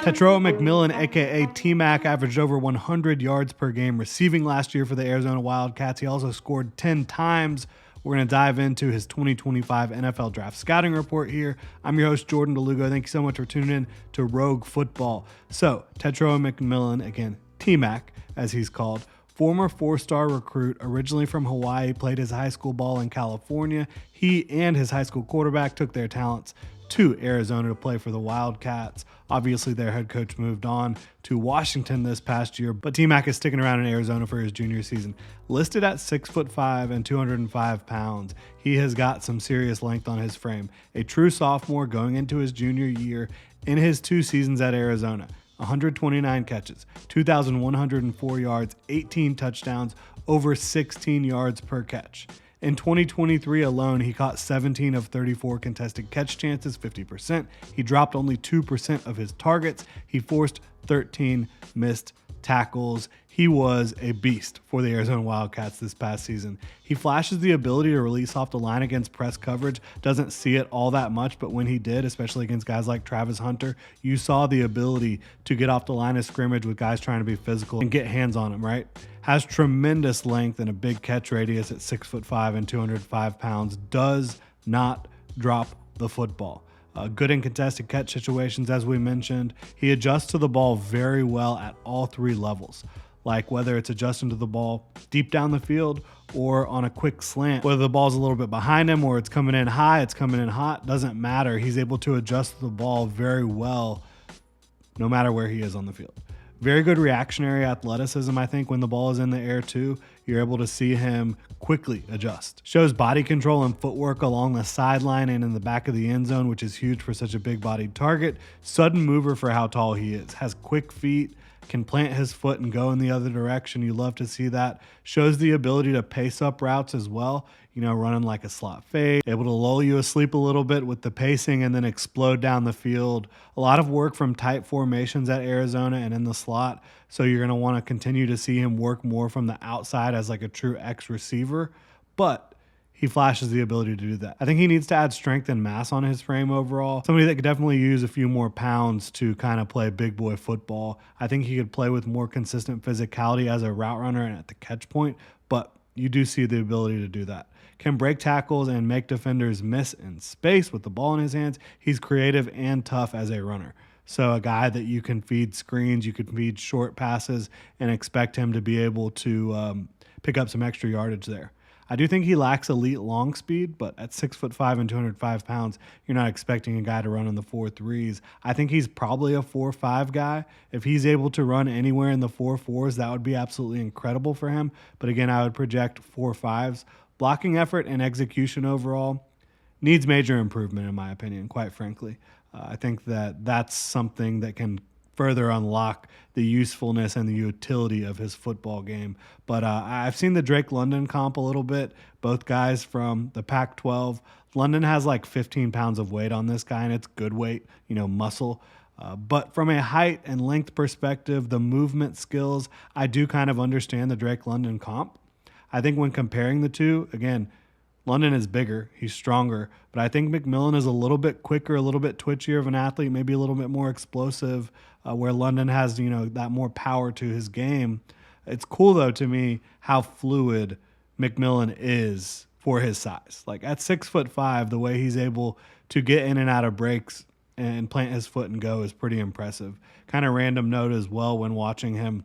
Tetairoa McMillan, a.k.a. T-Mac, averaged over 100 yards per game receiving last year for the Arizona Wildcats. He also scored 10 times. We're going to dive into his 2025 NFL Draft Scouting Report here. I'm your host, Jordan Lugo. Thank you so much for tuning in to Rogue Football. So, Tetairoa McMillan, again, T-Mac, as he's called, former four-star recruit, originally from Hawaii, played his high school ball in California. He and his high school quarterback took their talents to Arizona to play for the Wildcats. Obviously, their head coach moved on to Washington this past year, but T-Mac is sticking around in Arizona for his junior season. Listed at 6'5" and 205 pounds, he has got some serious length on his frame. A true sophomore going into his junior year in his 2 seasons at Arizona. 129 catches, 2,104 yards, 18 touchdowns, over 16 yards per catch. In 2023 alone, he caught 17 of 34 contested catch chances, 50%. He dropped only 2% of his targets. He forced 13 missed tackles. He was a beast for the Arizona Wildcats this past season. He flashes the ability to release off the line against press coverage. Doesn't see it all that much, but when he did, especially against guys like Travis Hunter, you saw the ability to get off the line of scrimmage with guys trying to be physical and get hands on him, right? Has tremendous length and a big catch radius at 6'5" and 205 pounds. Does not drop the football. Good in contested catch situations, as we mentioned. He adjusts to the ball very well at all 3 levels. Like whether it's adjusting to the ball deep down the field or on a quick slant, whether the ball's a little bit behind him or it's coming in high, it's coming in hot, doesn't matter. He's able to adjust the ball very well no matter where he is on the field. Very good reactionary athleticism, I think, when the ball is in the air too. You're able to see him quickly adjust. Shows body control and footwork along the sideline and in the back of the end zone, which is huge for such a big-bodied target. Sudden mover for how tall he is. Has quick feet, can plant his foot and go in the other direction. You love to see that. Shows the ability to pace up routes as well. You know, running like a slot fade, able to lull you asleep a little bit with the pacing and then explode down the field. A lot of work from tight formations at Arizona and in the slot. So you're going to want to continue to see him work more from the outside as like a true X receiver, but he flashes the ability to do that. I think he needs to add strength and mass on his frame overall. Somebody that could definitely use a few more pounds to kind of play big boy football. I think he could play with more consistent physicality as a route runner and at the catch point, but you do see the ability to do that. Can break tackles and make defenders miss in space with the ball in his hands. He's creative and tough as a runner. So a guy that you can feed screens, you can feed short passes and expect him to be able to pick up some extra yardage there. I do think he lacks elite long speed, but at 6'5" and 205 pounds, you're not expecting a guy to run in the 4.3s. I think he's probably a 4.5 guy. If he's able to run anywhere in the 4.4s, that would be absolutely incredible for him. But again, I would project 4.5s. Blocking effort and execution overall needs major improvement, in my opinion, quite frankly. I think that that's something that can further unlock the usefulness and the utility of his football game. But I've seen the Drake London comp a little bit, both guys from the Pac-12. London has like 15 pounds of weight on this guy, and it's good weight, you know, muscle. But from a height and length perspective, the movement skills, I do kind of understand the Drake London comp. I think when comparing the two, again, London is bigger, he's stronger, but I think McMillan is a little bit quicker, a little bit twitchier of an athlete, maybe a little bit more explosive, where London has, you know, that more power to his game. It's cool, though, to me, how fluid McMillan is for his size. Like at 6'5", the way he's able to get in and out of breaks and plant his foot and go is pretty impressive. Kind of random note as well when watching him.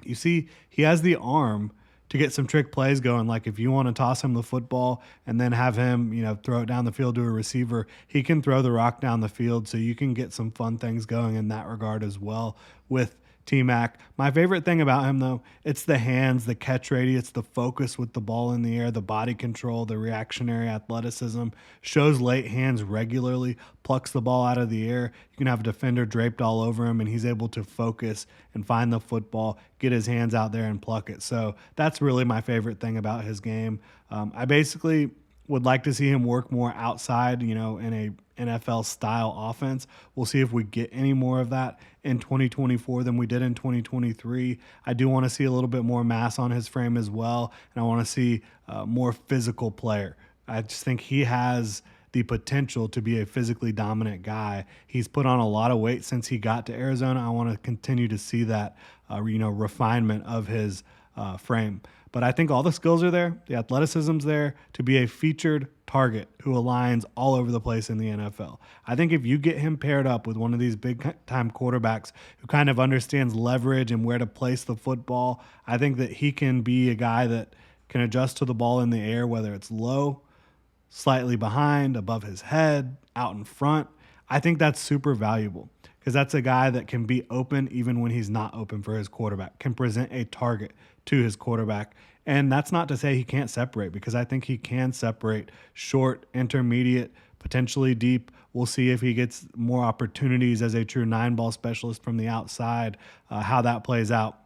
You see, he has the arm to get some trick plays going. Like if you want to toss him the football and then have him, you know, throw it down the field to a receiver, he can throw the rock down the field. So you can get some fun things going in that regard as well with T-Mac. My favorite thing about him, though, it's the hands, the catch radius, the focus with the ball in the air, the body control, the reactionary athleticism, shows late hands regularly, plucks the ball out of the air. You can have a defender draped all over him, and he's able to focus and find the football, get his hands out there and pluck it. So that's really my favorite thing about his game. I basically would like to see him work more outside, you know, in a NFL style offense. We'll see if we get any more of that in 2024 than we did in 2023. I do want to see a little bit more mass on his frame as well, and I want to see more physical player. I just think he has the potential to be a physically dominant guy. He's put on a lot of weight since he got to Arizona. I want to continue to see that, refinement of his frame. But I think all the skills are there. The athleticism's there to be a featured target who aligns all over the place in the NFL. I think if you get him paired up with one of these big-time quarterbacks who kind of understands leverage and where to place the football, I think that he can be a guy that can adjust to the ball in the air, whether it's low, slightly behind, above his head, out in front. I think that's super valuable because that's a guy that can be open even when he's not open for his quarterback, can present a target to his quarterback. And that's not to say he can't separate, because I think he can separate short, intermediate, potentially deep. We'll see if he gets more opportunities as a true 9-ball specialist from the outside, how that plays out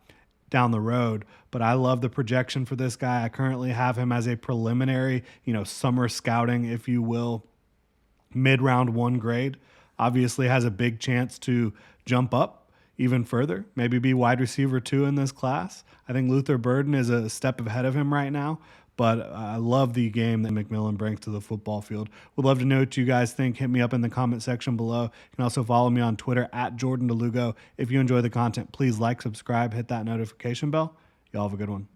down the road. But I love the projection for this guy. I currently have him as a preliminary, summer scouting, if you will, mid-round 1 grade. Obviously has a big chance to jump up even further, maybe be wide receiver 2 in this class. I think Luther Burden is a step ahead of him right now, but I love the game that McMillan brings to the football field. Would love to know what you guys think. Hit me up in the comment section below. You can also follow me on Twitter at Jordan DeLugo. If you enjoy the content, please like, subscribe, hit that notification bell. Y'all have a good one.